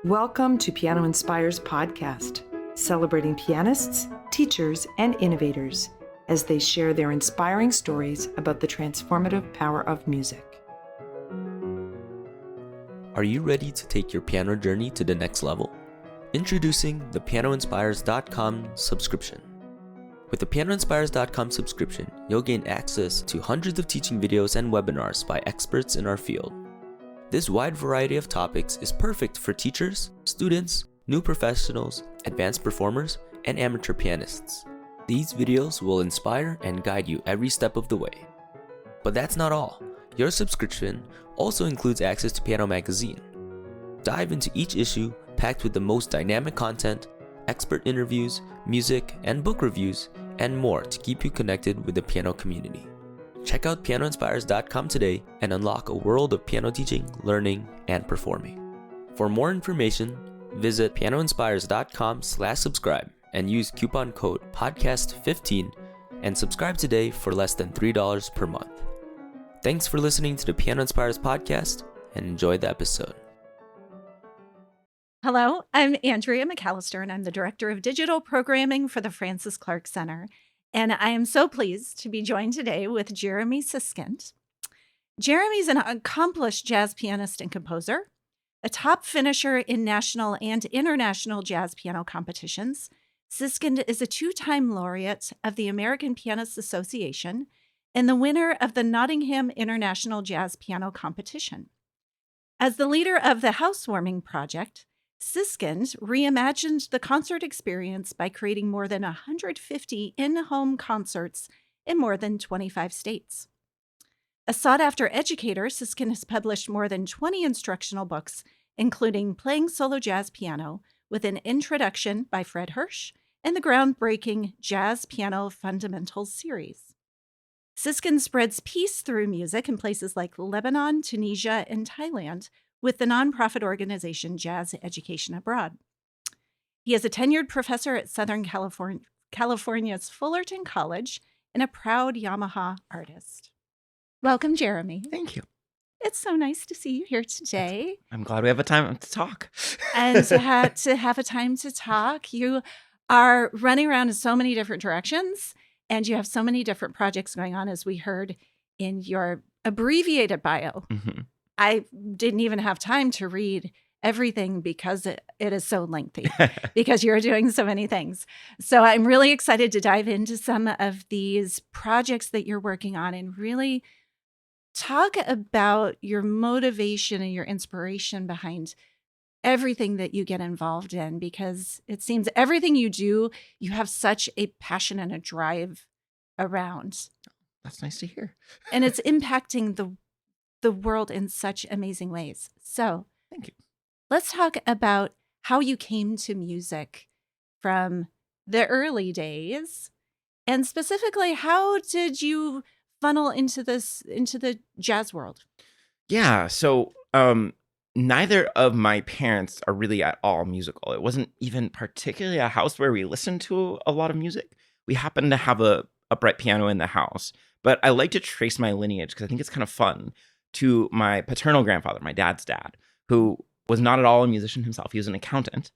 Welcome to Piano Inspires podcast, celebrating pianists, teachers, and innovators as they share their inspiring stories about the transformative power of music. Are you ready to take your piano journey to the next level? Introducing the pianoinspires.com subscription. With the pianoinspires.com subscription, you'll gain access to hundreds of teaching videos and webinars by experts in our field. This wide variety of topics is perfect for teachers, students, new professionals, advanced performers, and amateur pianists. These videos will inspire and guide you every step of the way. But that's not all. Your subscription also includes access to Piano Magazine. Dive into each issue packed with the most dynamic content, expert interviews, music, and book reviews, and more to keep you connected with the piano community. Check out pianoinspires.com today and unlock a world of piano teaching, learning, and performing. For more information, visit pianoinspires.com/subscribe and use coupon code podcast15 and subscribe today for less than $3 per month. Thanks for listening to the Piano Inspires podcast and enjoy the episode. Hello, I'm Andrea McAlister, and I'm the Director of Digital Programming for the Francis Clark Center. And I am so pleased to be joined today with Jeremy Siskind. Jeremy's an accomplished jazz pianist and composer, a top finisher in national and international jazz piano competitions. Siskind is a two-time laureate of the American Pianists Association and the winner of the Nottingham International Jazz Piano Competition. As the leader of the Housewarming Project, Siskind reimagined the concert experience by creating more than 150 in-home concerts in more than 25 states. A sought-after educator, Siskind has published more than 20 instructional books, including Playing Solo Jazz Piano with an Introduction by Fred Hirsch and the groundbreaking Jazz Piano Fundamentals series. Siskind spreads peace through music in places like Lebanon, Tunisia, and Thailand, with the nonprofit organization Jazz Education Abroad. He is a tenured professor at Southern California's Fullerton College and a proud Yamaha artist. Welcome, Jeremy. Thank you. It's so nice to see you here today. I'm glad we have a time to talk. And to have a time to talk. You are running around in so many different directions, and you have so many different projects going on, as we heard in your abbreviated bio. Mm-hmm. I didn't even have time to read everything because it is so lengthy, because you're doing so many things. So I'm really excited to dive into some of these projects that you're working on and really talk about your motivation and your inspiration behind everything that you get involved in, because it seems everything you do, you have such a passion and a drive around. That's nice to hear. And it's impacting the world in such amazing ways. So thank you. Let's talk about how you came to music from the early days, and specifically, how did you funnel into the jazz world? Yeah. So neither of my parents are really at all musical. It wasn't even particularly a house where we listened to a lot of music. We happened to have a upright piano in the house, but I like to trace my lineage because I think it's kind of fun, to my paternal grandfather, my dad's dad, who was not at all a musician himself. He was an accountant,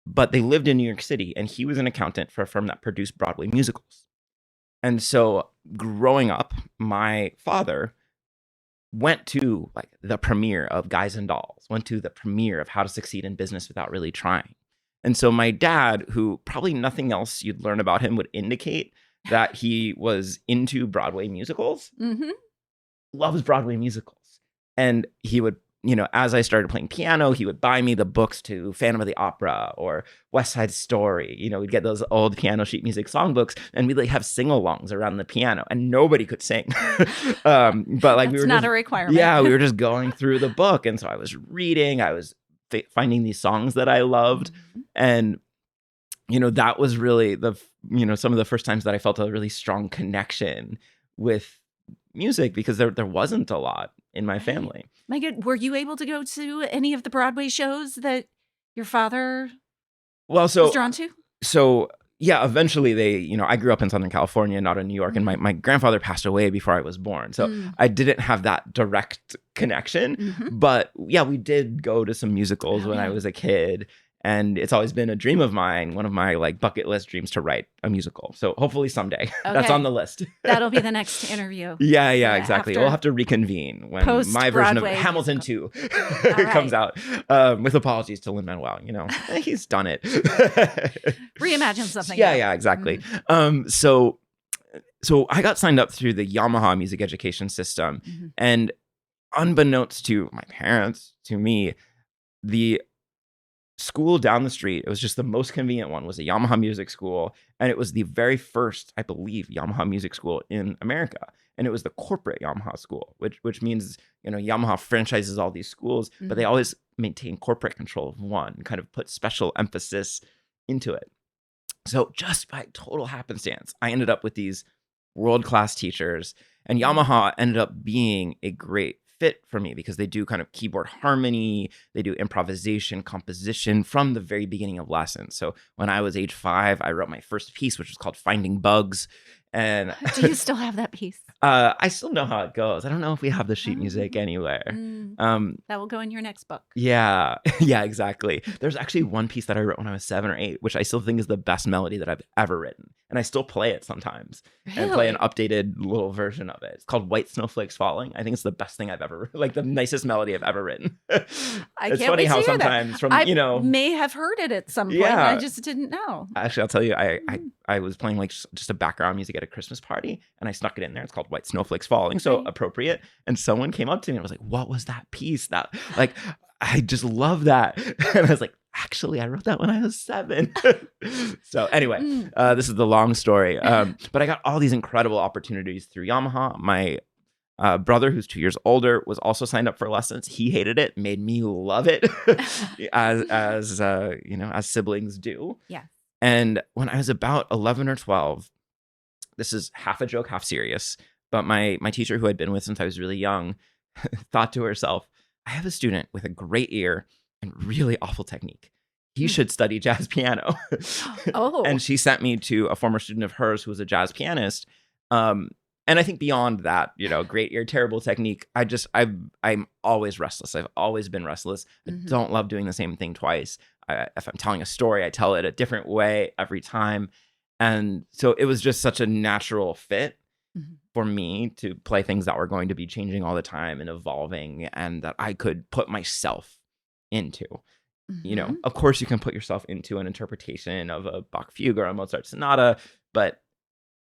but they lived in New York City, and he was an accountant for a firm that produced Broadway musicals. And so growing up, my father went to like the premiere of Guys and Dolls, went to the premiere of How to Succeed in Business Without Really Trying. And so my dad, who probably nothing else you'd learn about him would indicate that he was into Broadway musicals, mm-hmm. loves Broadway musicals. And he would, as I started playing piano, he would buy me the books to Phantom of the Opera or West Side Story. We'd get those old piano sheet music songbooks, and we'd like have sing-alongs around the piano, and nobody could sing. But like, we were not a requirement. Yeah, we were just going through the book. And so I was reading, I was finding these songs that I loved. Mm-hmm. And, that was really some of the first times that I felt a really strong connection with music, because there wasn't a lot in my family. My God, were you able to go to any of the Broadway shows that your father was drawn to? So yeah, eventually I grew up in Southern California, not in New York, and my grandfather passed away before I was born. So I didn't have that direct connection. But yeah, we did go to some musicals when I was a kid. And it's always been a dream of mine, one of my like bucket list dreams, to write a musical. So hopefully someday that's on the list. That'll be the next interview. Yeah, exactly. We'll have to reconvene when my version of Hamilton 2 comes out. With apologies to Lin-Manuel, he's done it. Reimagine something. Yeah, exactly. So I got signed up through the Yamaha music education system, and unbeknownst to my parents, to me, the school down the street, it was just the most convenient one, was a Yamaha music school. And it was the very first, I believe, Yamaha music school in America. And it was the corporate Yamaha school, which means, Yamaha franchises all these schools, but they always maintain corporate control of one, kind of put special emphasis into it. So just by total happenstance, I ended up with these world-class teachers, and Yamaha ended up being a great fit for me because they do kind of keyboard harmony, they do improvisation, composition from the very beginning of lessons. So when I was age 5, I wrote my first piece, which was called Finding Bugs. And do you still have that piece? I still know how it goes. I don't know if we have the sheet music anywhere. That will go in your next book. Yeah, exactly. There's actually one piece that I wrote when I was 7 or 8, which I still think is the best melody that I've ever written. And I still play it sometimes and play an updated little version of it. It's called White Snowflakes Falling. I think it's the best thing I've ever, like the nicest melody I've ever written. It's funny how sometimes I may have heard it at some point. Yeah. I just didn't know. Actually, I'll tell you, I was playing like just a background music at a Christmas party, and I snuck it in there. It's called White Snowflakes Falling, so appropriate. And someone came up to me and was like, "What was that piece? That like, I just love that." And I was like, "Actually, I wrote that when I was 7." So anyway, this is the long story. But I got all these incredible opportunities through Yamaha. My brother, who's 2 years older, was also signed up for lessons. He hated it, made me love it, as siblings do. Yeah. And when I was about 11 or 12, this is half a joke, half serious, but my teacher, who I'd been with since I was really young, thought to herself, I have a student with a great ear and really awful technique. He should study jazz piano. And she sent me to a former student of hers who was a jazz pianist. And I think beyond that, great ear, terrible technique, I'm always restless. I've always been restless. I don't love doing the same thing twice. If I'm telling a story, I tell it a different way every time. And so it was just such a natural fit for me to play things that were going to be changing all the time and evolving, and that I could put myself into. Of course you can put yourself into an interpretation of a Bach fugue or a Mozart sonata, but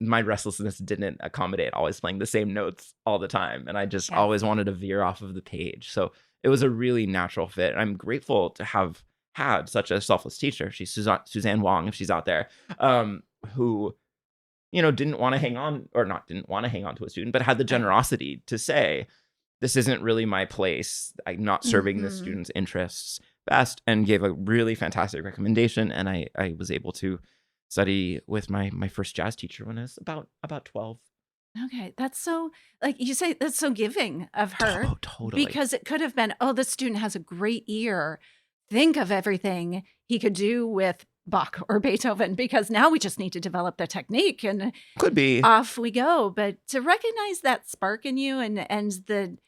my restlessness didn't accommodate always playing the same notes all the time. And I just always wanted to veer off of the page. So it was a really natural fit. And I'm grateful to have had such a selfless teacher. She's Suzanne Wong, if she's out there, who, didn't want to hang on, or not didn't want to hang on to a student, but had the generosity to say, this isn't really my place. I'm not serving the student's interests best, and gave a really fantastic recommendation. And I was able to study with my first jazz teacher when I was about 12. Okay, that's so, like you say, that's so giving of her. Totally. Because it could have been, the student has a great ear. Think of everything he could do with Bach or Beethoven, because now we just need to develop the technique, and could be off we go. But to recognize that spark in you, and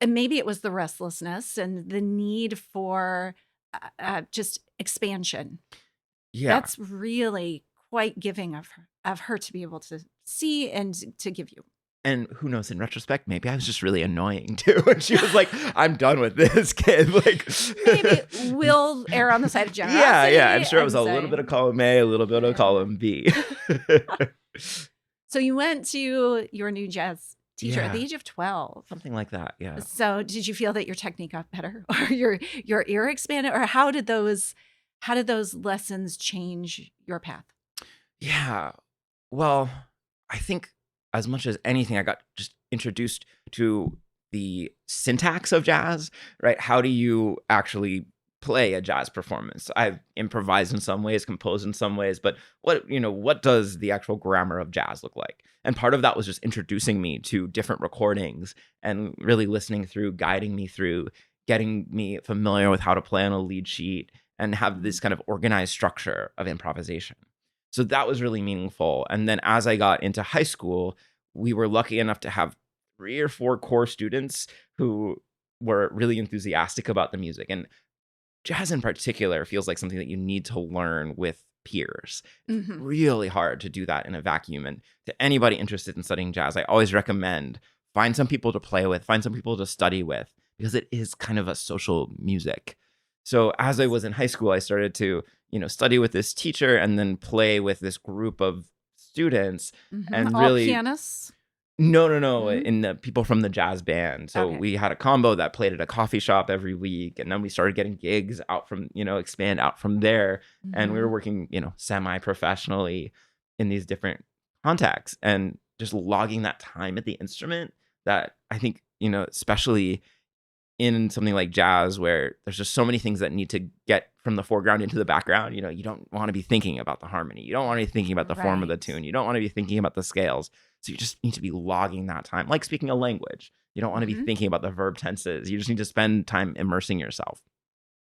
maybe it was the restlessness and the need for just expansion. Yeah, that's really quite giving of her to be able to see and to give you. And who knows, in retrospect, maybe I was just really annoying too. And she was like, I'm done with this kid. Like, maybe we'll err on the side of generosity. Yeah. I'm sure it was a little bit of column A, a little bit of column B. So you went to your new jazz teacher at the age of 12. Something like that, yeah. So did you feel that your technique got better, or your ear expanded, or how did those lessons change your path? Yeah. Well, I think as much as anything, I got just introduced to the syntax of jazz, right? How do you actually play a jazz performance? I've improvised in some ways, composed in some ways, but what does the actual grammar of jazz look like? And part of that was just introducing me to different recordings and really listening through, guiding me through, getting me familiar with how to play on a lead sheet and have this kind of organized structure of improvisation. So that was really meaningful. And then as I got into high school, we were lucky enough to have 3 or 4 core students who were really enthusiastic about the music. And jazz in particular feels like something that you need to learn with peers. It's Hmm. really hard to do that in a vacuum. And to anybody interested in studying jazz, I always recommend find some people to play with, find some people to study with, because it is kind of a social music. So as I was in high school, I started to, study with this teacher and then play with this group of students Hmm. and All really pianists. no. Mhm. In the people from the jazz band. So Okay. we had a combo that played at a coffee shop every week, and then we started getting gigs out from, expand out from there. And we were Hmm. working, semi-professionally in these different contacts and just logging that time at the instrument that I think, especially in something like jazz where there's just so many things that need to get from the foreground into the background. You don't want to be thinking about the harmony. You don't want to be thinking about the form of the Right. tune. You don't want to be thinking about the scales. So you just need to be logging that time. Like speaking a language. You don't want to be Hmm. thinking about the verb tenses. You just need to spend time immersing yourself.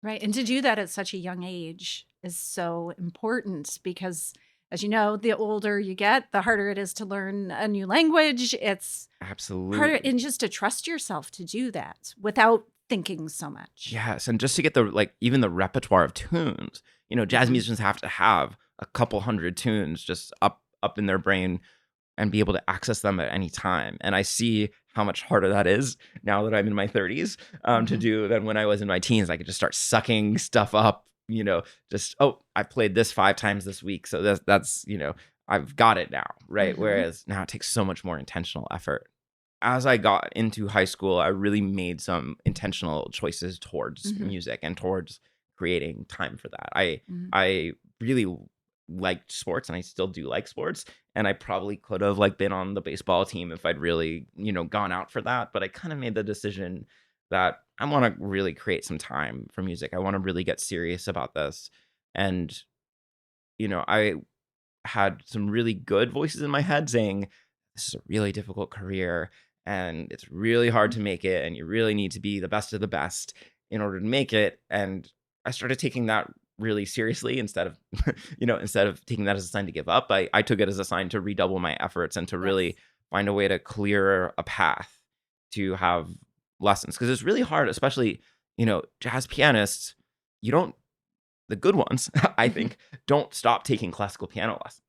Right. And to do that at such a young age is so important because, as you know, the older you get, the harder it is to learn a new language. It's harder, Absolutely. and just to trust yourself to do that without thinking so much. Yes. And just to get even the repertoire of tunes, jazz Hmm. musicians have to have a couple hundred tunes just up in their brain and be able to access them at any time. And I see how much harder that is now that I'm in my 30s to Hmm. do than when I was in my teens. I could just start sucking stuff up, just, oh, I played this 5 times this week. So that's, I've got it now, right? Hmm. Whereas now it takes so much more intentional effort. As I got into high school, I really made some intentional choices towards Hmm. music and towards creating time for that. I Hmm. I really liked sports and I still do like sports. And I probably could have been on the baseball team if I'd really, gone out for that. But I kind of made the decision that I want to really create some time for music. I want to really get serious about this. And, I had some really good voices in my head saying, this is a really difficult career and it's really hard to make it. And you really need to be the best of the best in order to make it. And I started taking that really seriously instead of, instead of taking that as a sign to give up. I took it as a sign to redouble my efforts and to Yes. really find a way to clear a path to have lessons. Because it's really hard, especially, jazz pianists, you don't, the good ones, I Hmm. think, don't stop taking classical piano lessons,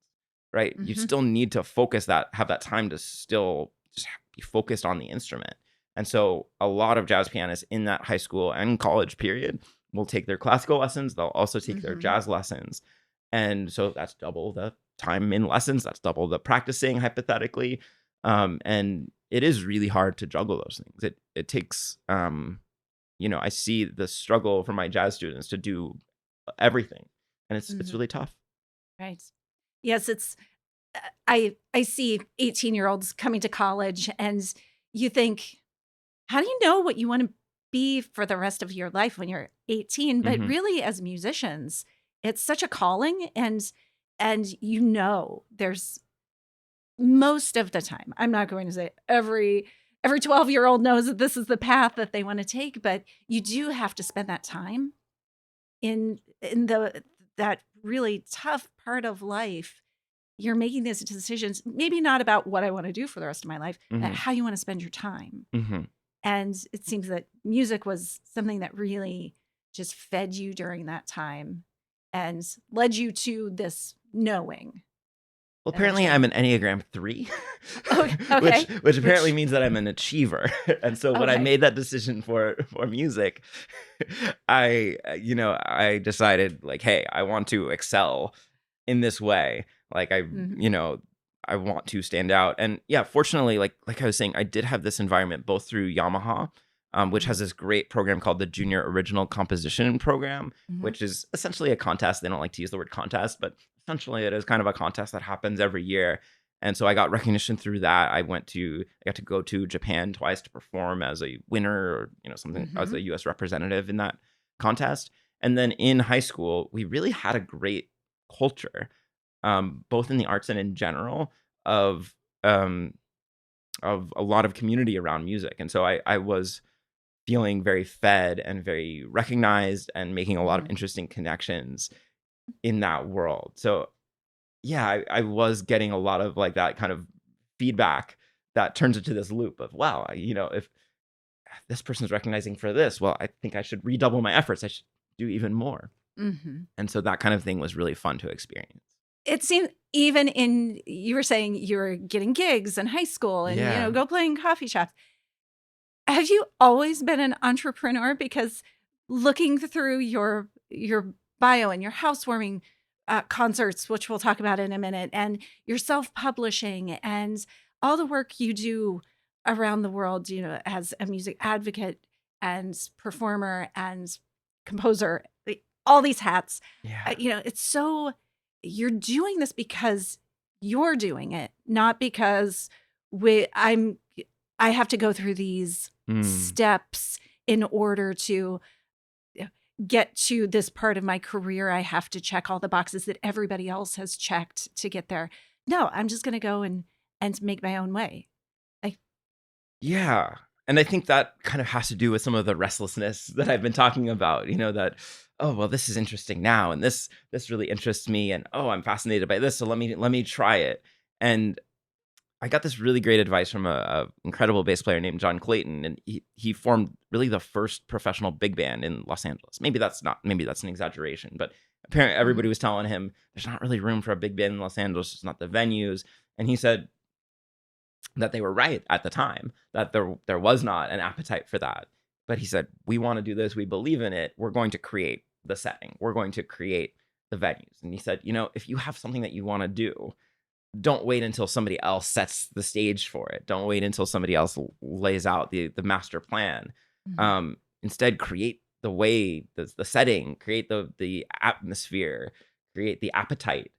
right? You Hmm. still need to focus have that time to still just be focused on the instrument. And so a lot of jazz pianists in that high school and college period will take their classical lessons. They'll also take their Hmm. jazz lessons. And so that's double the time in lessons. That's double the practicing hypothetically. And it is really hard to juggle those things. It takes, I see the struggle for my jazz students to do everything. And it's Hmm. really tough. Right. Yes, it's I see 18-year-olds coming to college and you think, how do you know what you want to be for the rest of your life when you're 18? But Hmm. really as musicians, it's such a calling and there's most of the time. I'm not going to say every 12-year-old knows that this is the path that they want to take, but you do have to spend that time in the that really tough part of life. You're making these decisions, maybe not about what I want to do for the rest of my life, but Hmm. how you want to spend your time. Hmm. And it seems that music was something that really just fed you during that time and led you to this knowing Well, apparently I'm eventually. an Enneagram 3, Okay. which Okay. which apparently Which, means that I'm an achiever. And so when I okay. made that decision for music, I decided hey, I want to excel in this way. Hmm. I want to stand out. And yeah, fortunately, like I was saying, I did have this environment both through Yamaha, which has Hmm. this great program called the Junior Original Composition Program, Hmm. which is essentially a contest. They don't like to use the word contest, but essentially it is kind of a contest that happens every year. And so I got recognition through that. I got to go to Japan twice to perform as a winner or, something as Hmm. a US representative in that contest. And then in high school, we really had a great culture, both in the arts and in general, of um, of a lot of community around music. And so I was feeling very fed and very recognized and making a lot of Hmm. interesting connections in that world. So yeah, I was getting a lot of like that kind of feedback that turns into this loop of, wow, if this person's recognizing for this, well, I think I should redouble my efforts. I should do even more. Mm-hmm. And so that kind of thing was really fun to experience. It seemed you were saying you were getting gigs in high school and, Yeah. go play in coffee shops. Have you always been an entrepreneur? Because looking through your bio and your housewarming concerts, which we'll talk about in a minute, and your self-publishing and all the work you do around the world, as a music advocate and performer and composer, all these hats, Yeah. it's so, you're doing this because you're doing it, not because I have to go through these steps in order to get to this part of my career. I have to check all the boxes that everybody else has checked to get there. No, I'm just going to go and make my own way. Yeah. And I think that kind of has to do with some of the restlessness that I've been talking about, that, oh, well, this is interesting now. And this really interests me. And, oh, I'm fascinated by this. So let me try it. And I got this really great advice from a incredible bass player named John Clayton. And he formed really the first professional big band in Los Angeles. Maybe that's an exaggeration, but apparently everybody was telling him there's not really room for a big band in Los Angeles. It's not the venues. And he said that they were right at the time, that there was not an appetite for that. But he said, we want to do this. We believe in it. We're going to create the setting. We're going to create the venues. And he said, if you have something that you want to do, don't wait until somebody else sets the stage for it. Don't wait until somebody else lays out the master plan. Mm-hmm. Instead, create the way, the setting, create the atmosphere, create the appetite,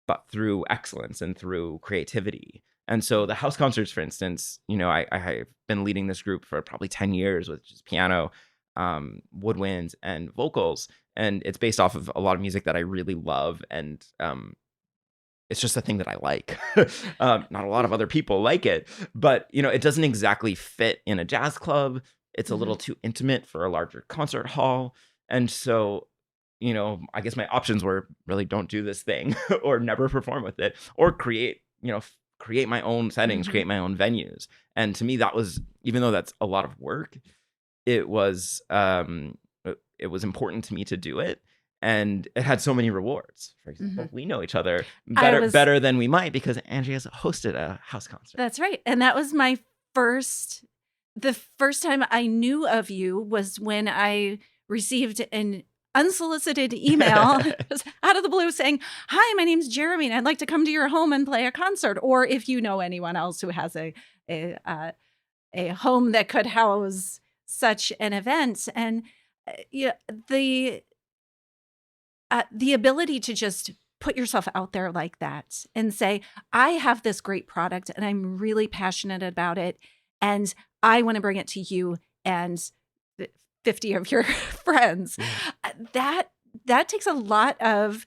but through excellence and through creativity. And so the house concerts, for instance, I've been leading this group for probably 10 years with just piano, woodwinds, and vocals. And it's based off of a lot of music that I really love. And it's just a thing that I like. Not a lot of other people like it, but it doesn't exactly fit in a jazz club. It's a little too intimate for a larger concert hall. And so, I guess my options were really don't do this thing or never perform with it, or create my own settings, create my own venues. And to me, that was, even though that's a lot of work, it was important to me to do it. And it had so many rewards. For example, we know each other better than we might because Andrea's hosted a house concert. That's right. And that was the first time I knew of you was when I received an unsolicited email out of the blue saying, hi, my name's Jeremy and I'd like to come to your home and play a concert. Or if you know anyone else who has a home that could house such an event. And the ability to just put yourself out there like that and say, I have this great product and I'm really passionate about it. And I want to bring it to you and 50 of your friends. Yeah. That takes a lot of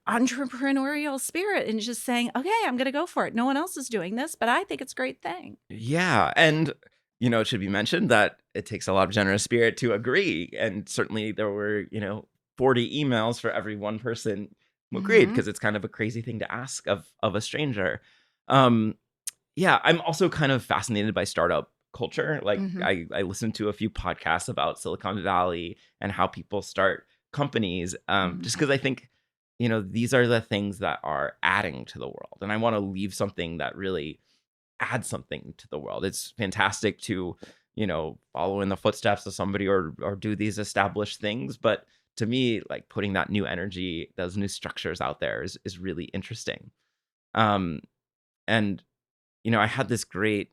entrepreneurial spirit and just saying, okay, I'm going to go for it. No one else is doing this, but I think it's a great thing. Yeah. And, it should be mentioned that it takes a lot of generous spirit to agree. And certainly there were, 40 emails for every one person who agreed, because it's kind of a crazy thing to ask of a stranger. Yeah, I'm also kind of fascinated by startup culture. Like I listened to a few podcasts about Silicon Valley and how people start companies, just because I think, these are the things that are adding to the world. And I want to leave something that really adds something to the world. It's fantastic to, follow in the footsteps of somebody or do these established things. But to me, like putting that new energy, those new structures out there is really interesting. And, I had this great,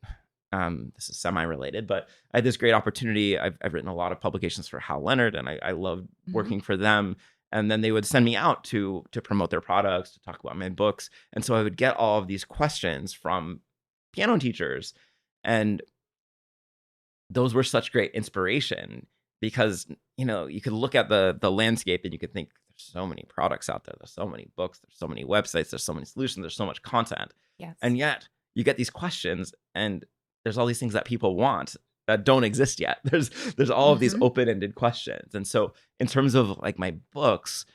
this is semi-related, but I had this great opportunity. I've written a lot of publications for Hal Leonard, and I loved working for them. And then they would send me out to promote their products, to talk about my books. And so I would get all of these questions from piano teachers. And those were such great inspiration because, you could look at the landscape and you could think there's so many products out there. There's so many books. There's so many websites. There's so many solutions. There's so much content. Yes. And yet you get these questions and there's all these things that people want that don't exist yet. There's all of these open-ended questions. And so in terms of like my books,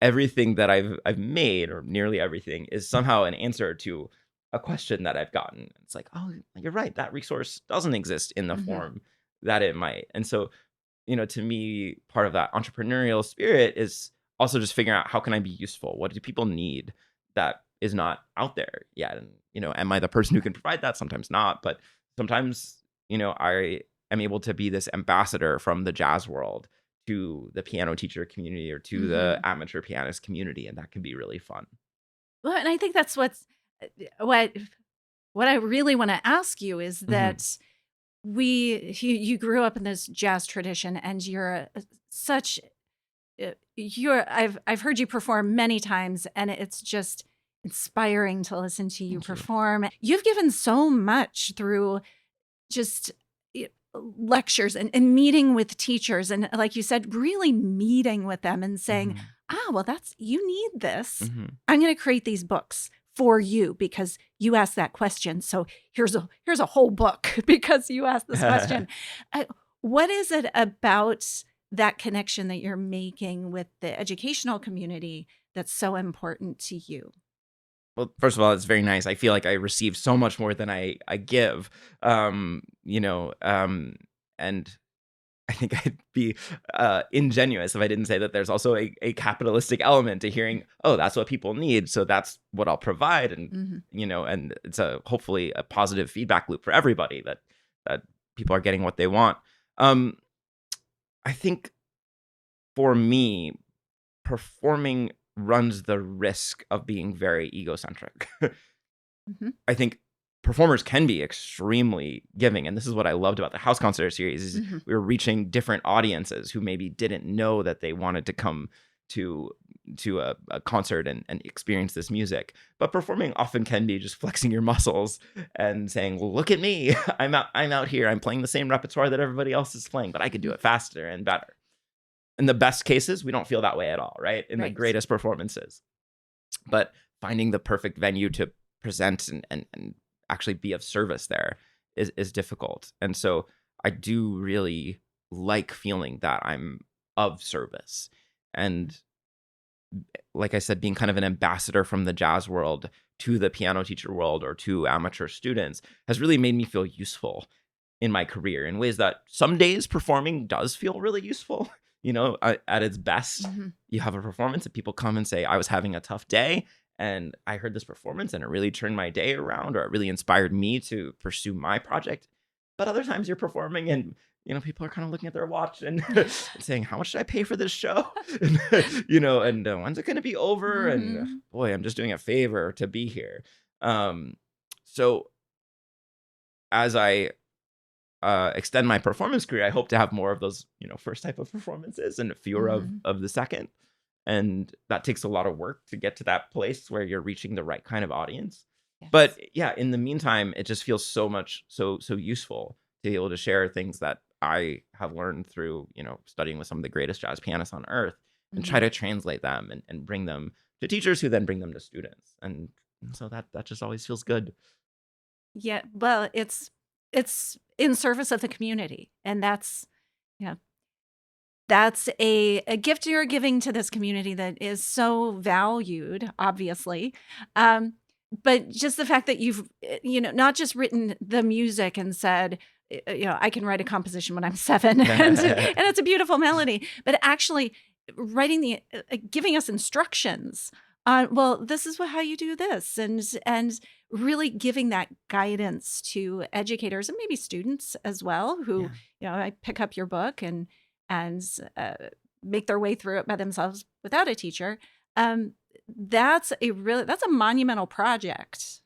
everything that I've made, or nearly everything, is somehow an answer to a question that I've gotten. It's like, oh, you're right, that resource doesn't exist in the form that it might. And so, to me, part of that entrepreneurial spirit is also just figuring out, how can I be useful? What do people need that is not out there yet? And, am I the person who can provide that? Sometimes not, but sometimes, I am able to be this ambassador from the jazz world to the piano teacher community, or to the amateur pianist community, and that can be really fun. Well, and I think that's what I really want to ask you is that you grew up in this jazz tradition, and I've heard you perform many times, and it's just inspiring to listen to you perform. You've given so much through just lectures and meeting with teachers, and like you said, really meeting with them and saying, well, you need this. I'm going to create these books for you because you asked that question. So here's a whole book because you asked this question. What is it about that connection that you're making with the educational community that's so important to you? Well, first of all, it's very nice. I feel like I receive so much more than I give, and I think I'd be ingenuous if I didn't say that there's also a capitalistic element to hearing, oh, that's what people need, so that's what I'll provide, and and it's hopefully a positive feedback loop for everybody, that people are getting what they want. I think for me, performing runs the risk of being very egocentric. I think performers can be extremely giving, and this is what I loved about the house concert series, is we were reaching different audiences who maybe didn't know that they wanted to come to a concert and experience this music. But performing often can be just flexing your muscles and saying, well, look at me, I'm out here, I'm playing the same repertoire that everybody else is playing, but I can do it faster and better. In the best cases, we don't feel that way at all, right? In the greatest performances. But finding the perfect venue to present and actually be of service there is difficult. And so I do really like feeling that I'm of service. And like I said, being kind of an ambassador from the jazz world to the piano teacher world, or to amateur students, has really made me feel useful in my career in ways that some days performing does feel really useful. At its best, you have a performance and people come and say, I was having a tough day and I heard this performance and it really turned my day around, or it really inspired me to pursue my project. But other times you're performing and, people are kind of looking at their watch and saying, how much should I pay for this show? and when's it going to be over? And boy, I'm just doing a favor to be here. So as I extend my performance career, I hope to have more of those, first type of performances and fewer of the second. And that takes a lot of work to get to that place where you're reaching the right kind of audience. Yes. But yeah, in the meantime, it just feels so useful to be able to share things that I have learned through, studying with some of the greatest jazz pianists on earth, and try to translate them and bring them to teachers who then bring them to students. And so that just always feels good. Yeah, well, it's in service of the community, and that's a gift you're giving to this community that is so valued, obviously. But just the fact that you've not just written the music and said, I can write a composition when I'm 7 and it's a beautiful melody, but actually writing giving us instructions on, well, this is how you do this, and really giving that guidance to educators and maybe students as well, who I pick up your book and make their way through it by themselves without a teacher. That's a monumental project.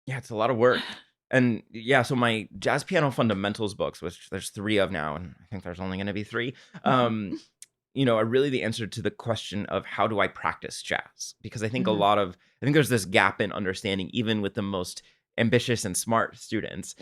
Yeah, it's a lot of work. And yeah, so my jazz piano fundamentals books, which there's 3 of now, and I think there's only going to be 3, are really the answer to the question of, how do I practice jazz? Because I think I think there's this gap in understanding, even with the most ambitious and smart students.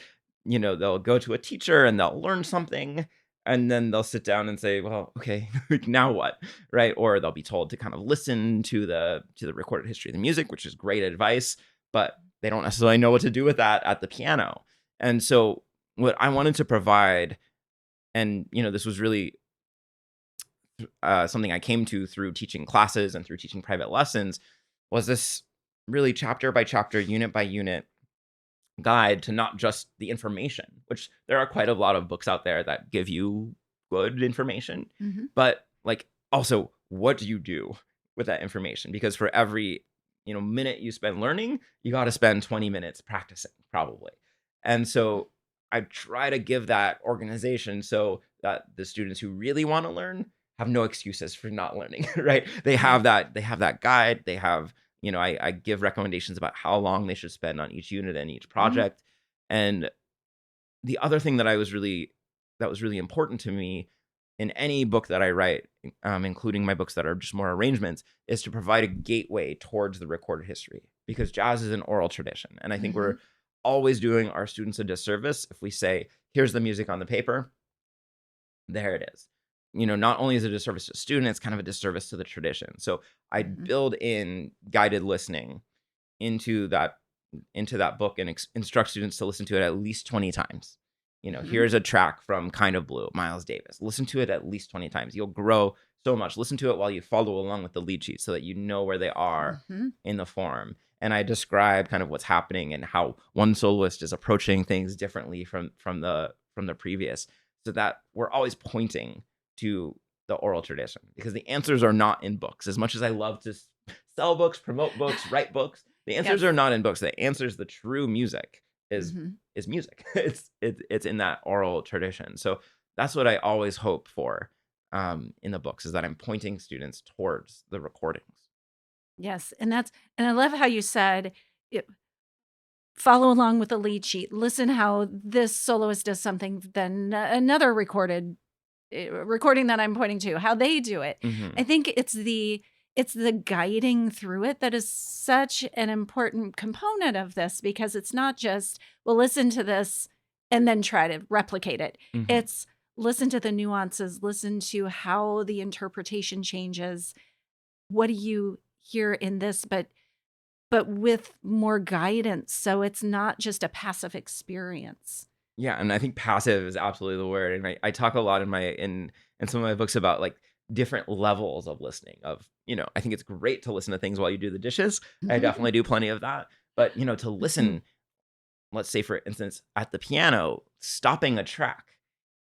They'll go to a teacher and they'll learn something, and then they'll sit down and say, well, okay, now what? Right? Or they'll be told to kind of listen to the recorded history of the music, which is great advice, but they don't necessarily know what to do with that at the piano. And so what I wanted to provide, and this was really something I came to through teaching classes and through teaching private lessons, was this really chapter by chapter, unit by unit guide to not just the information, which there are quite a lot of books out there that give you good information, Mhm. but like also what do you do with that information? Because for every minute you spend learning, you got to spend 20 minutes practicing probably. And so I try to give that organization so that the students who really want to learn have no excuses for not learning, right? They have that guide, they have I give recommendations about how long they should spend on each unit and each project. And the other thing that was really important to me in any book that I write, including my books that are just more arrangements, is to provide a gateway towards the recorded history, because jazz is an oral tradition. And I think we're always doing our students a disservice if we say, here's the music on the paper, there it is. Not only is it a disservice to students, it's kind of a disservice to the tradition. So I build in guided listening into that book and instruct students to listen to it at least 20 times. Here's a track from Kind of Blue, Miles Davis. Listen to it at least 20 times. You'll grow so much. Listen to it while you follow along with the lead sheet so that you know where they are in the form. And I describe kind of what's happening and how one soloist is approaching things differently from the previous, so that we're always pointing to the oral tradition, because the answers are not in books. As much as I love to sell books, promote books, write books, the answers are not in books. The answers, the true music is music. It's in that oral tradition. So that's what I always hope for in the books, is that I'm pointing students towards the recordings. Yes, and I love how you said follow along with the lead sheet. Listen how this soloist does something, then another recording that I'm pointing to, how they do it. I think it's the guiding through it that is such an important component of this, because it's not just, well, listen to this and then try to replicate it. It's listen to the nuances, listen to how the interpretation changes. What do you hear in this? But with more guidance, so it's not just a passive experience. Yeah, and I think passive is absolutely the word. And I talk a lot in some of my books about like different levels of listening. Of I think it's great to listen to things while you do the dishes. I definitely do plenty of that. But to listen, let's say for instance at the piano, stopping a track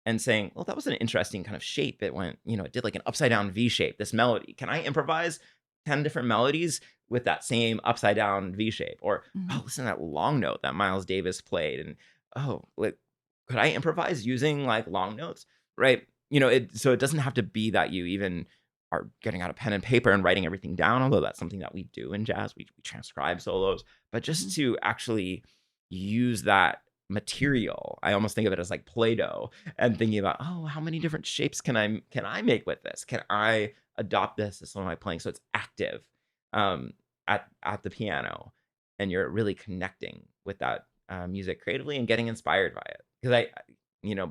and saying, well, that was an interesting kind of shape. It went, it did like an upside down V shape, this melody. Can I improvise 10 different melodies with that same upside down V shape? Or, oh, listen to that long note that Miles Davis played. And, oh, like, could I improvise using like long notes? Right. So it doesn't have to be that you even are getting out a pen and paper and writing everything down, although that's something that we do in jazz. We transcribe solos, but just to actually use that material. I almost think of it as like Play-Doh, and thinking about, oh, how many different shapes can I make with this? Can I adopt this as some of my playing? So it's active at the piano, and you're really connecting with that music creatively and getting inspired by it. Because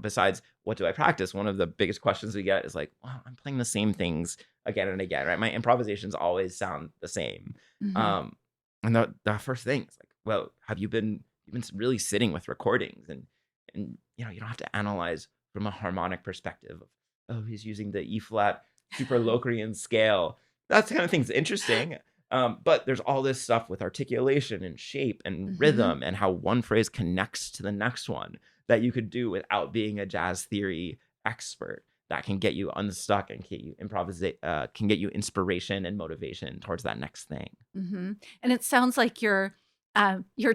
besides what do I practice, one of the biggest questions we get is like, well, I'm playing the same things again and again, right? My improvisations always sound the same. And the first thing is like, well, have you been really sitting with recordings, and you don't have to analyze from a harmonic perspective of, oh, he's using the E flat super Locrian scale. That kind of thing's interesting. But there's all this stuff with articulation and shape and rhythm, and how one phrase connects to the next one, that you could do without being a jazz theory expert, that can get you unstuck and get you can get you inspiration and motivation towards that next thing. And it sounds like you're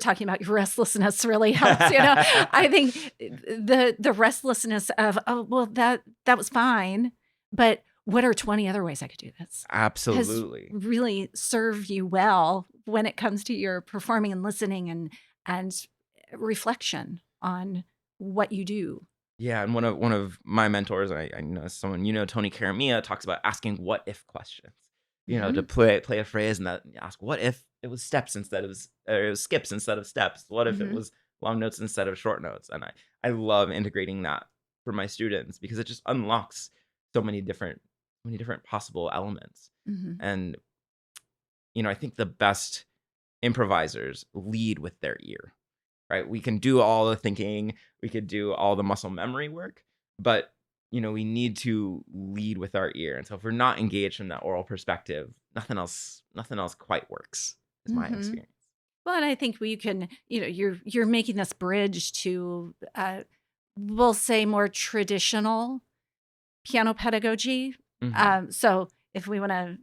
talking about your restlessness really helps. I think the restlessness of, oh, well, that was fine, but what are 20 other ways I could do this? Absolutely. Has really served you well when it comes to your performing and listening and reflection on what you do. Yeah, and one of my mentors, I know someone, Tony Caramia, talks about asking what if questions. To play a phrase and that ask, what if it was steps instead of it was skips instead of steps? What if it was long notes instead of short notes? And I love integrating that for my students, because it just unlocks so many different possible elements. And I think the best improvisers lead with their ear. Right? We can do all the thinking, we could do all the muscle memory work, but we need to lead with our ear. And so if we're not engaged from that oral perspective, nothing else quite works, is my Hmm. experience. Well, and I think we can, you're making this bridge to, we'll say, more traditional piano pedagogy. Hmm. So if we want to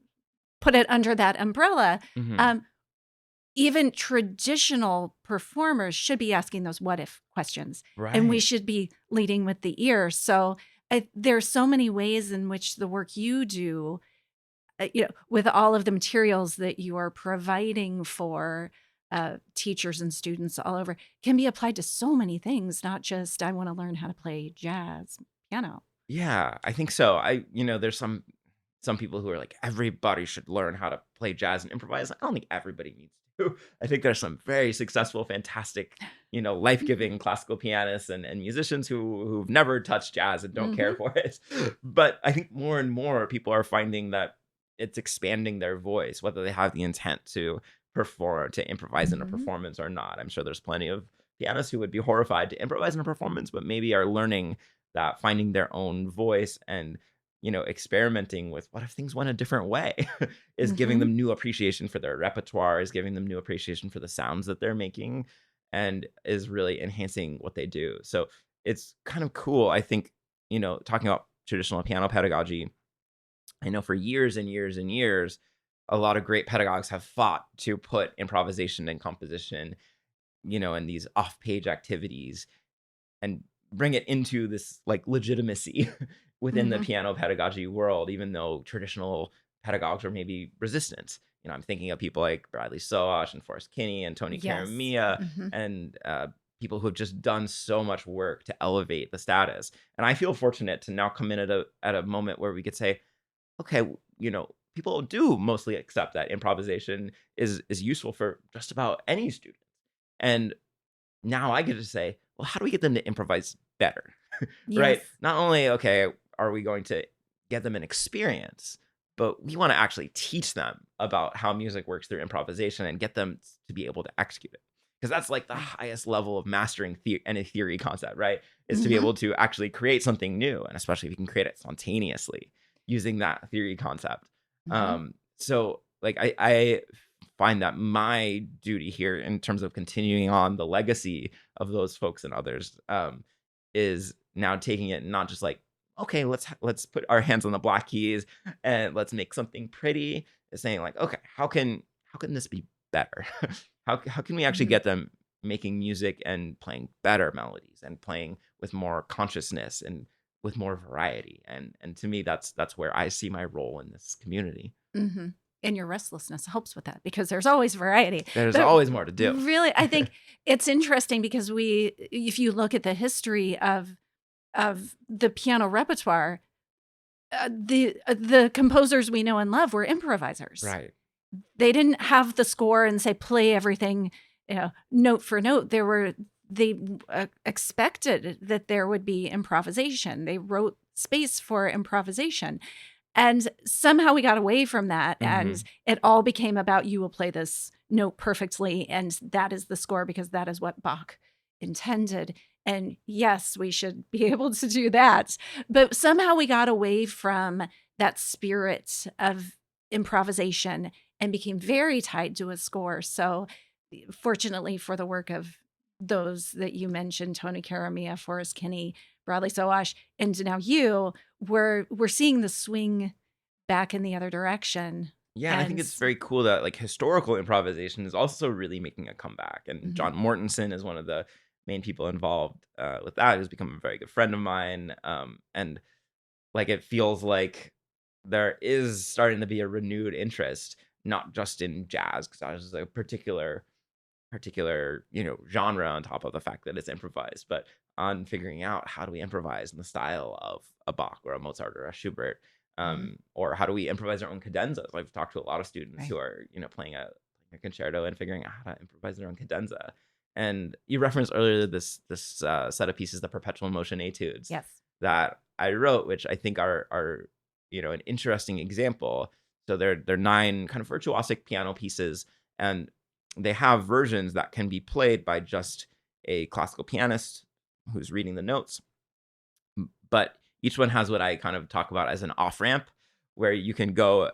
put it under that umbrella, Hmm. um, even traditional performers should be asking those what if questions, and we Right. should be leading with the ear. So there's so many ways in which the work you do, with all of the materials that you are providing for teachers and students all over, can be applied to so many things, not just I want to learn how to play jazz piano. Yeah, I think so. There's some people who are like, everybody should learn how to play jazz and improvise. I don't think everybody needs to. I think there's some very successful, fantastic, life-giving classical pianists and musicians who've never touched jazz and don't care Hmm. for it. But I think more and more people are finding that it's expanding their voice, whether they have the intent to perform, to improvise in a Hmm. performance or not. I'm sure there's plenty of pianists who would be horrified to improvise in a performance, but maybe are learning that, finding their own voice and experimenting with what if things went a different way is giving Hmm. them new appreciation for their repertoire, is giving them new appreciation for the sounds that they're making, and is really enhancing what they do. So it's kind of cool. I think, talking about traditional piano pedagogy, I know for years and years and years, a lot of great pedagogues have fought to put improvisation and composition, in these off-page activities and bring it into this like legitimacy within the Hmm. piano pedagogy world, even though traditional pedagogues are maybe resistant. I'm thinking of people like Bradley Soash and Forrest Kinney and Tony Yes. Karamia Hmm. and people who have just done so much work to elevate the status. And I feel fortunate to now come in at a moment where we could say, okay, people do mostly accept that improvisation is useful for just about any student. And now I get to say, well, how do we get them to improvise better? Yes. Right? Not only, okay, are we going to get them an experience, but we want to actually teach them about how music works through improvisation and get them to be able to execute it. Because that's like the Right. highest level of mastering any theory concept, right? Is to be Hmm. able to actually create something new. And especially if you can create it spontaneously using that theory concept. Hmm. So like I find that my duty here in terms of continuing on the legacy of those folks and others is now taking it not just like, okay, let's put our hands on the black keys and let's make something pretty. It's saying like, okay, how can this be better? How can we actually Hmm. get them making music and playing better melodies and playing with more consciousness and with more variety? And to me, that's where I see my role in this community. Hmm. And your restlessness helps with that because there's always variety. There's But always more to do. really, I think it's interesting because if you look at the history of the piano repertoire, the composers we know and love were improvisers. Right. They didn't have the score and say play everything, note for note. They expected that there would be improvisation. They wrote space for improvisation. And somehow we got away from that, and Hmm. it all became about you will play this note perfectly, and that is the score because that is what Bach intended. And yes, we should be able to do that. But somehow we got away from that spirit of improvisation and became very tied to a score. So, fortunately for the work of those that you mentioned, Tony Karamia, Forrest Kinney, Bradley Soash, and now you, we're seeing the swing back in the other direction. Yeah, and I think And it's very cool that like historical improvisation is also really making a comeback. And mhm, John Mortensen is one of the main people involved with that. Who's become a very good friend of mine. And like it feels like there is starting to be a renewed interest, not just in jazz, because that is a particular genre on top of the fact that it's improvised, but on figuring out how do we improvise in the style of a Bach or a Mozart or a Schubert, mhm, or how do we improvise our own cadenzas. I've talked to a lot of students right. who are playing a concerto and figuring out how to improvise their own cadenza. And you referenced earlier this set of pieces, the perpetual motion etudes Yes. that I wrote, which I think are an interesting example. So they're 9 kind of virtuosic piano pieces, and they have versions that can be played by just a classical pianist who's reading the notes. But each one has what I kind of talk about as an off ramp, where you can go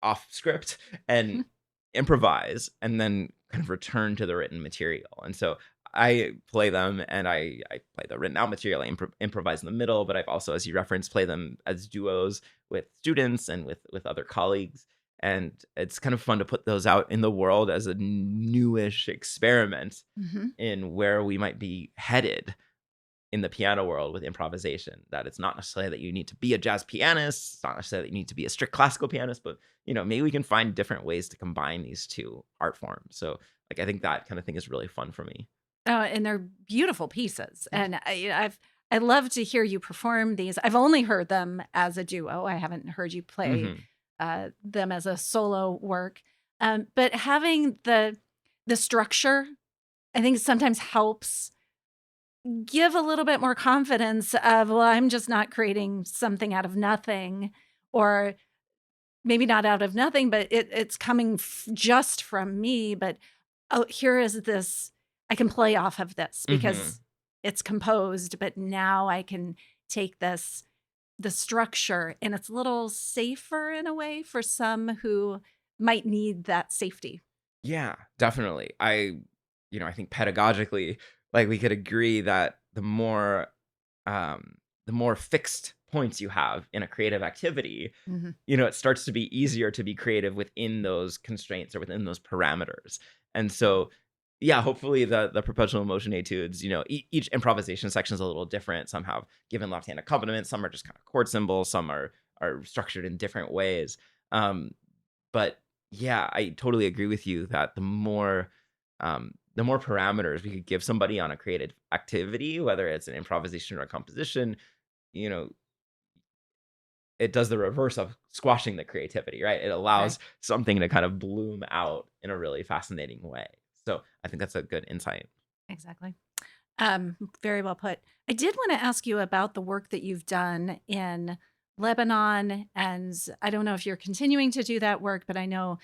off script and improvise and then kind of return to the written material. And so I play them, and I play the written out material. I improvise in the middle, but I've also, as you referenced, play them as duos with students and with other colleagues. And it's kind of fun to put those out in the world as a newish experiment Mhm. in where we might be headed in the piano world with improvisation. That it's not necessarily that you need to be a jazz pianist, it's not necessarily that you need to be a strict classical pianist, but maybe we can find different ways to combine these two art forms. So like I think that kind of thing is really fun for me. Oh, and they're beautiful pieces. Thank And I love to hear you perform these. I've only heard them as a duo. I haven't heard you play Mhm. them as a solo work. But having the structure, I think sometimes helps give a little bit more confidence of, well, I'm just not creating something out of nothing, or maybe not out of nothing, but it's coming just from me. But oh, here is this, I can play off of this Mhm. because it's composed, but now I can take the structure, and it's a little safer in a way for some who might need that safety. Yeah, definitely. I think pedagogically, like we could agree that the more fixed points you have in a creative activity, Mhm. it starts to be easier to be creative within those constraints or within those parameters. And so, yeah, hopefully the perpetual motion etudes, each improvisation section is a little different. Some have given left hand accompaniment, some are just kind of chord symbols, some are structured in different ways. Um, but yeah, I totally agree with you that the more parameters we could give somebody on a creative activity, whether it's an improvisation or a composition, you know, it does the reverse of squashing the creativity, right? It Right. allows something to kind of bloom out in a really fascinating way. So I think that's a good insight. Exactly. Very well put. I did want to ask you about the work that you've done in Lebanon, and I don't know if you're continuing to do that work, but I know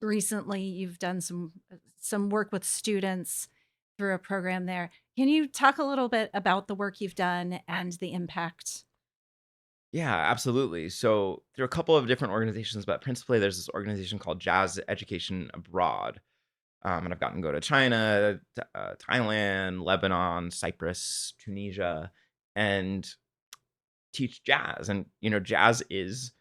recently you've done some work with students through a program there. Can you talk a little bit about the work you've done and the impact? Yeah, absolutely. So there are a couple of different organizations, but principally there's this organization called Jazz Education Abroad. And I've gotten to go to China, Thailand, Lebanon, Cyprus, Tunisia, and teach jazz. And jazz is,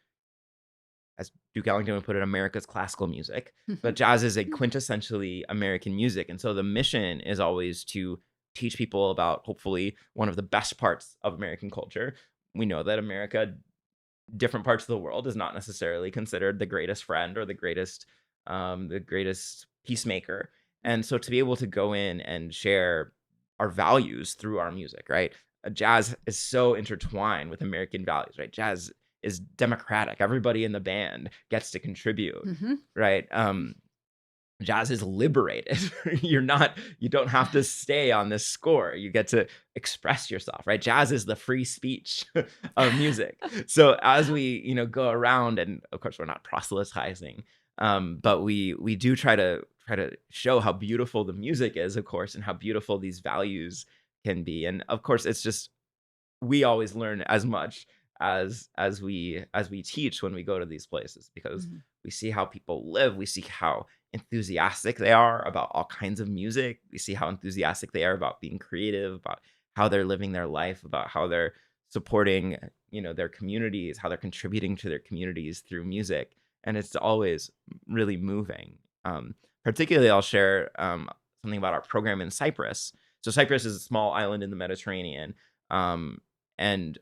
as Duke Ellington would put it, America's classical music. But jazz is a quintessentially American music, and so the mission is always to teach people about hopefully one of the best parts of American culture. We know that America, different parts of the world, is not necessarily considered the greatest friend or the greatest peacemaker. And so to be able to go in and share our values through our music, right? Jazz is so intertwined with American values, right? Jazz is democratic. Everybody in the band gets to contribute, Hmm. right? Jazz is liberated. You don't have to stay on this score. You get to express yourself, right? Jazz is the free speech of music. So as we, go around, and of course we're not proselytizing, but we do try to show how beautiful the music is, of course, and how beautiful these values can be. And of course, it's just we always learn as much as we teach when we go to these places, because Mhm. we see how people live, we see how enthusiastic they are about all kinds of music, we see how enthusiastic they are about being creative, about how they're living their life, about how they're supporting their communities, how they're contributing to their communities through music. And it's always really moving. Particularly, I'll share something about our program in Cyprus. So Cyprus is a small island in the Mediterranean, um, and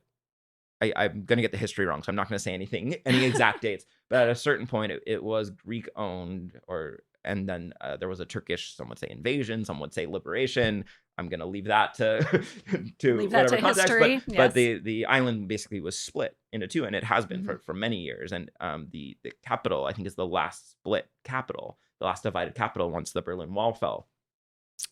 I'm going to get the history wrong, so I'm not going to say any exact dates. But at a certain point, it was Greek owned, and then there was a Turkish, some would say invasion, some would say liberation. I'm going to leave that to to Leave that whatever to context. But history. but Yes. the island basically was split into two, and it has been Hmm. for many years. And the capital, I think, is the last split capital, the last divided capital once the Berlin Wall fell.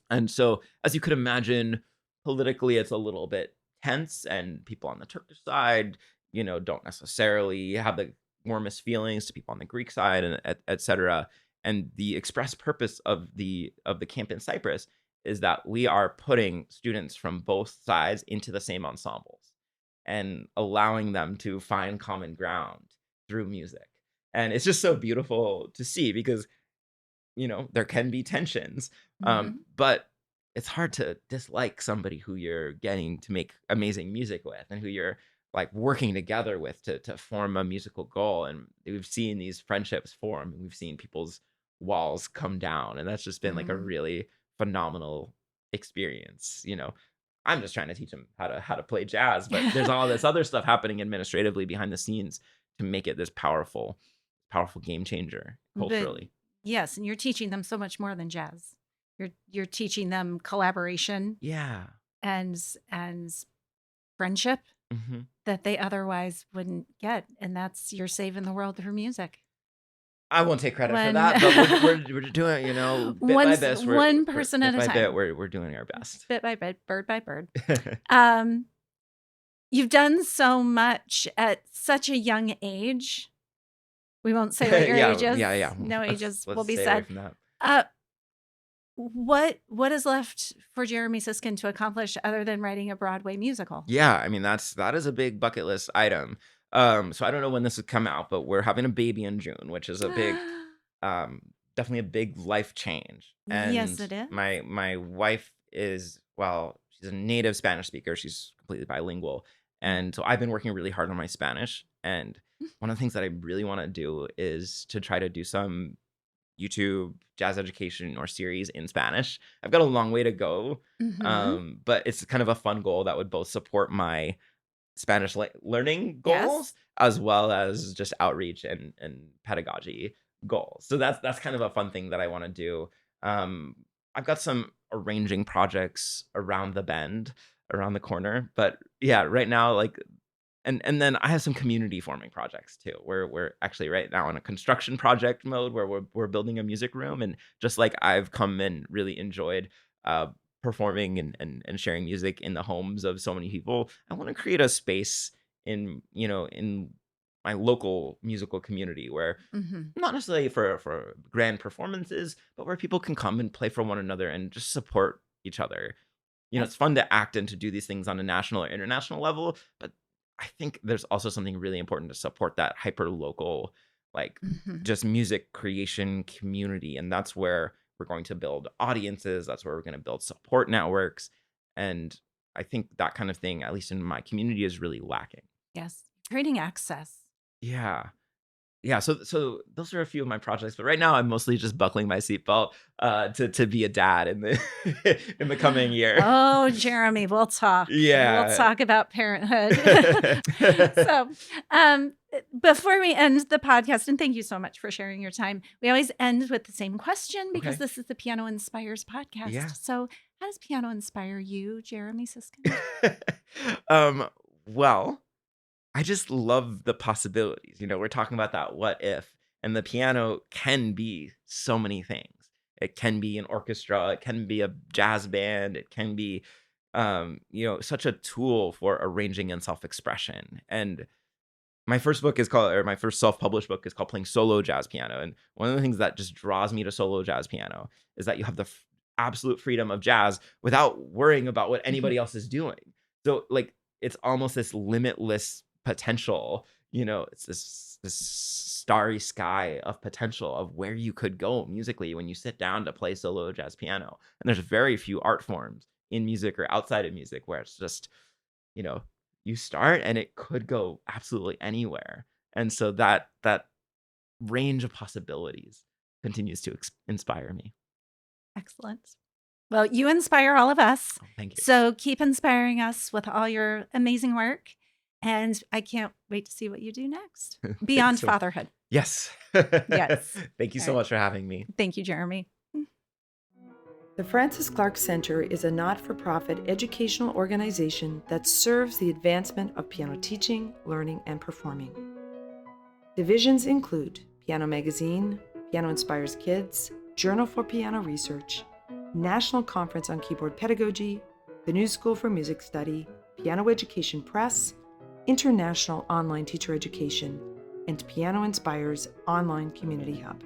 And so, as you could imagine, politically, it's a little bit tense, and people on the Turkish side, don't necessarily have the warmest feelings to people on the Greek side, and et cetera. And the express purpose of the camp in Cyprus is that we are putting students from both sides into the same ensembles. and allowing them to find common ground through music. And it's just so beautiful to see because, there can be tensions, Mhm. but it's hard to dislike somebody who you're getting to make amazing music with and who you're like working together with to form a musical goal. And we've seen these friendships form and we've seen people's walls come down. And that's just been like a Mhm. really phenomenal experience. I'm just trying to teach them how to play jazz, but there's all this other stuff happening administratively behind the scenes to make it this powerful game changer But culturally. yes, and you're teaching them so much more than jazz. You're teaching them collaboration Yeah. and friendship hmm that they otherwise wouldn't get, and that's you're saving the world through music. I won't take credit for When that, but we're doing, bit by bit, one person at bit a by bit, time, we're doing our best. bit by bit, bird by bird. Um, you've done so much at such a young age. We won't say what your age is. Yeah. No ages will Let's be stay away said. from that. Uh, what is left for Jeremy Siskind to accomplish other than writing a Broadway musical? Yeah, I mean that is a big bucket list item. So I don't know when this would come out, but we're having a baby in June, which is a big, um, definitely a big life change. Yes, And it is. my wife is, well, she's a native Spanish speaker. She's completely bilingual, and so I've been working really hard on my Spanish. And one of the things that I really want to do is to try to do some YouTube jazz education or series in Spanish. I've got a long way to go, Mm-hmm. but it's kind of a fun goal that would both support my Spanish learning Yes. goals as well as just outreach and pedagogy goals. So that's kind of a fun thing that I want to do. Um, I've got some arranging projects around the bend, around the corner, but yeah, right now like and then I have some community forming projects too. We're actually right now in a construction project mode where we're building a music room, and just like I've come and really enjoyed uh, performing and sharing music in the homes of so many people. I want to create a space in my local musical community where Mm-hmm. not necessarily for grand performances, but where people can come and play for one another and just support each other. Yes. It's fun to act and to do these things on a national or international level, but I think there's also something really important to support that hyper local, like Mm-hmm. just music creation community. And that's where we're going to build audiences. That's where we're going to build support networks. And I think that kind of thing, at least in my community, is really lacking. Yes. Creating access. Yeah. Yeah, so those are a few of my projects, but right now I'm mostly just buckling my seatbelt to be a dad in the in the coming year. Oh, Jeremy, we'll talk. We'll Yeah. talk about parenthood. So, before we end the podcast, and thank you so much for sharing your time, we always end with the same question because Okay. this is the Piano Inspires podcast. Yeah. So, how does piano inspire you, Jeremy Siskind? Well, I just love the possibilities. We're talking about that what if, and the piano can be so many things. It can be an orchestra, it can be a jazz band, it can be such a tool for arranging and self-expression. And my first book is called, or my first self-published book is called Playing Solo Jazz Piano. And one of the things that just draws me to solo jazz piano is that you have the absolute freedom of jazz without worrying about what anybody else is doing. So like it's almost this limitless potential, it's this starry sky of potential of where you could go musically when you sit down to play solo jazz piano. And there's very few art forms in music or outside of music where it's just, you know, you start and it could go absolutely anywhere. And so that range of possibilities continues to inspire me. Excellent. Well, you inspire all of us. Oh, thank you. So keep inspiring us with all your amazing work. And I can't wait to see what you do next beyond So- fatherhood. Yes. Yes. Thank you so All right. much for having me. Thank you, Jeremy. The Francis Clark Center is a not-for-profit educational organization that serves the advancement of piano teaching, learning, and performing. Divisions include Piano Magazine, Piano Inspires Kids, Journal for Piano Research, National Conference on Keyboard Pedagogy, the New School for Music Study, Piano Education Press, International Online Teacher Education, and Piano Inspires Online Community Hub.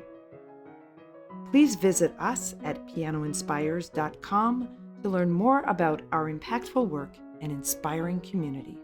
Please visit us at pianoinspires.com to learn more about our impactful work and inspiring community.